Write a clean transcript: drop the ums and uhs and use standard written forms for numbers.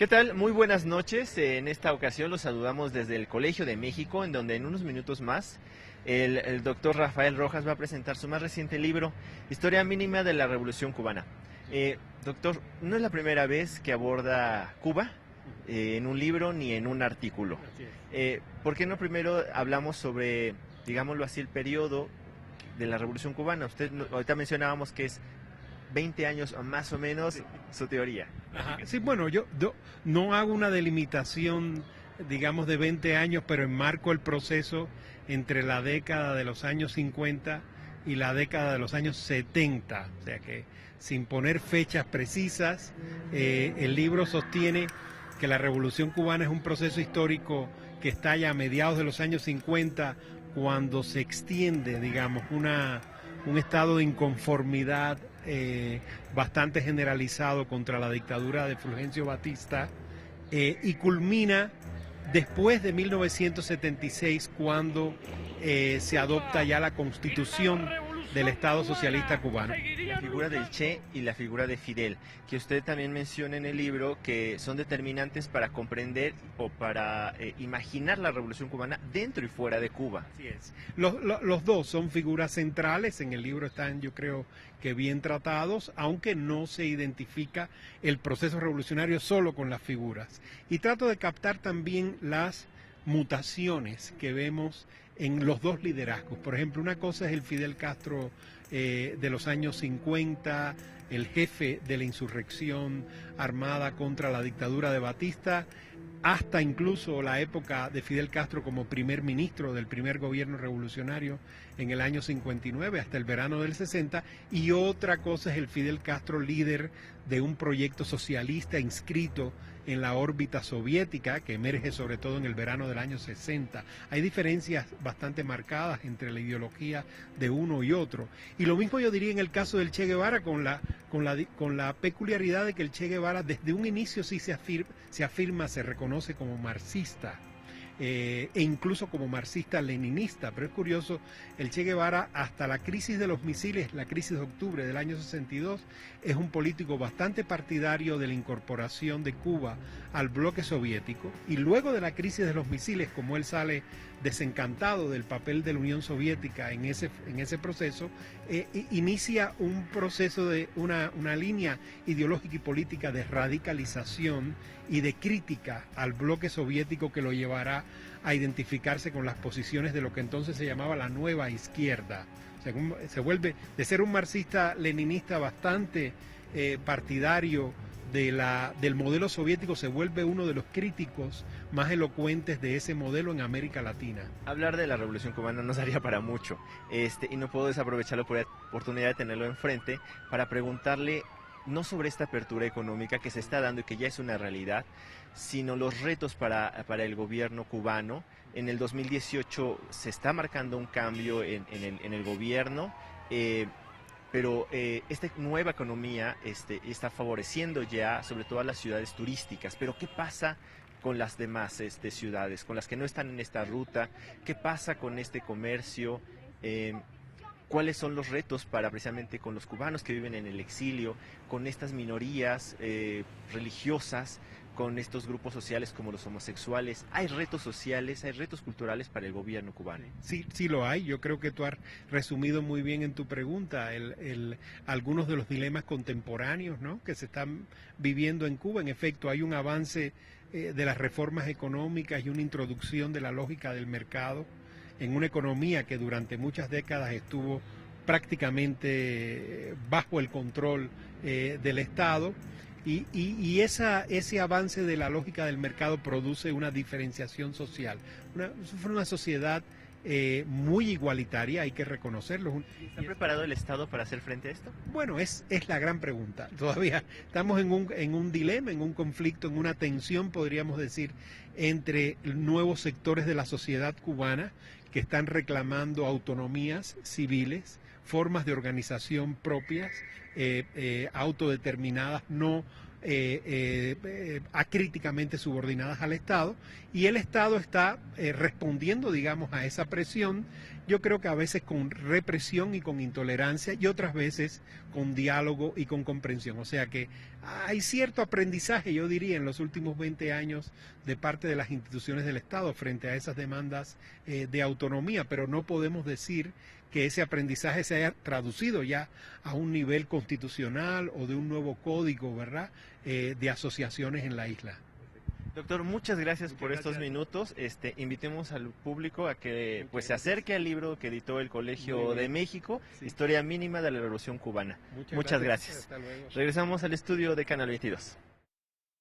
¿Qué tal? Muy buenas noches. En esta ocasión los saludamos desde el Colegio de México, en donde en unos minutos más el doctor Rafael Rojas va a presentar su más reciente libro, Historia mínima de la Revolución Cubana. Doctor, no es la primera vez que aborda Cuba en un libro ni en un artículo. ¿Por qué no primero hablamos sobre, digámoslo así, el periodo de la Revolución Cubana? Ahorita mencionábamos que es 20 años más o menos su teoría. Ajá. Sí, bueno, yo no hago una delimitación, digamos, de 20 años, pero enmarco el proceso entre la década de los años 50 y la década de los años 70. O sea que, sin poner fechas precisas, el libro sostiene que la Revolución Cubana es un proceso histórico que estalla a mediados de los años 50, cuando se extiende, digamos, un estado de inconformidad bastante generalizado contra la dictadura de Fulgencio Batista, y culmina después de 1976, cuando se adopta ya la Constitución del Estado Socialista Cubano. La figura del Che y la figura de Fidel, que usted también menciona en el libro, que son determinantes para comprender o para imaginar la Revolución Cubana dentro y fuera de Cuba. Así es. Los dos son figuras centrales, en el libro están, yo creo, que bien tratados, aunque no se identifica el proceso revolucionario solo con las figuras. Y trato de captar también las mutaciones que vemos en los dos liderazgos. Por ejemplo, una cosa es el Fidel Castro de los años 50, el jefe de la insurrección armada contra la dictadura de Batista, hasta incluso la época de Fidel Castro como primer ministro del primer gobierno revolucionario en el año 59 hasta el verano del 60, y otra cosa es el Fidel Castro líder de un proyecto socialista inscrito en la órbita soviética, que emerge sobre todo en el verano del año 60. Hay diferencias bastante marcadas entre la ideología de uno y otro. Y lo mismo yo diría en el caso del Che Guevara, con la peculiaridad de que el Che Guevara desde un inicio sí se afirma, se reconoce como marxista, e incluso como marxista-leninista. Pero es curioso, el Che Guevara, hasta la crisis de los misiles, la crisis de octubre del año 62, es un político bastante partidario de la incorporación de Cuba al bloque soviético, y luego de la crisis de los misiles, como él sale desencantado del papel de la Unión Soviética en ese proceso, inicia un proceso de una línea ideológica y política de radicalización y de crítica al bloque soviético, que lo llevará a identificarse con las posiciones de lo que entonces se llamaba la nueva izquierda. O sea, se vuelve de ser un marxista-leninista bastante partidario del modelo soviético, se vuelve uno de los críticos más elocuentes de ese modelo en América Latina. Hablar de la Revolución Cubana nos daría para mucho, y no puedo desaprovechar la oportunidad de tenerlo enfrente para preguntarle no sobre esta apertura económica que se está dando y que ya es una realidad, sino los retos para el gobierno cubano. En el 2018 se está marcando un cambio en el gobierno, pero esta nueva economía está favoreciendo ya sobre todo a las ciudades turísticas. Pero ¿qué pasa con las demás ciudades, con las que no están en esta ruta? ¿Qué pasa con este comercio? ¿Cuáles son los retos precisamente con los cubanos que viven en el exilio, con estas minorías religiosas, con estos grupos sociales como los homosexuales? ¿Hay retos sociales, hay retos culturales para el gobierno cubano? Sí, sí lo hay. Yo creo que tú has resumido muy bien en tu pregunta algunos de los dilemas contemporáneos, ¿no?, que se están viviendo en Cuba. En efecto, hay un avance de las reformas económicas y una introducción de la lógica del mercado en una economía que durante muchas décadas estuvo prácticamente bajo el control del Estado. Y ese avance de la lógica del mercado produce una diferenciación social. Fue una sociedad muy igualitaria, hay que reconocerlo. ¿Está preparado el Estado para hacer frente a esto? Bueno, es la gran pregunta. Todavía estamos en un dilema, en un conflicto, en una tensión, podríamos decir, entre nuevos sectores de la sociedad cubana que están reclamando autonomías civiles, formas de organización propias, autodeterminadas, no acríticamente subordinadas al Estado, y el Estado está respondiendo, digamos, a esa presión. Yo creo que a veces con represión y con intolerancia, y otras veces con diálogo y con comprensión. O sea que hay cierto aprendizaje, yo diría, en los últimos 20 años de parte de las instituciones del Estado frente a esas demandas de autonomía, pero no podemos decir que ese aprendizaje se haya traducido ya a un nivel constitucional o de un nuevo código, ¿verdad?, de asociaciones en la isla. Doctor, muchas gracias por estos minutos. Invitemos al público a que pues se acerque al libro que editó el Colegio de México, sí. Historia mínima de la Revolución Cubana. Muchas gracias. Hasta luego. Regresamos al estudio de Canal 22.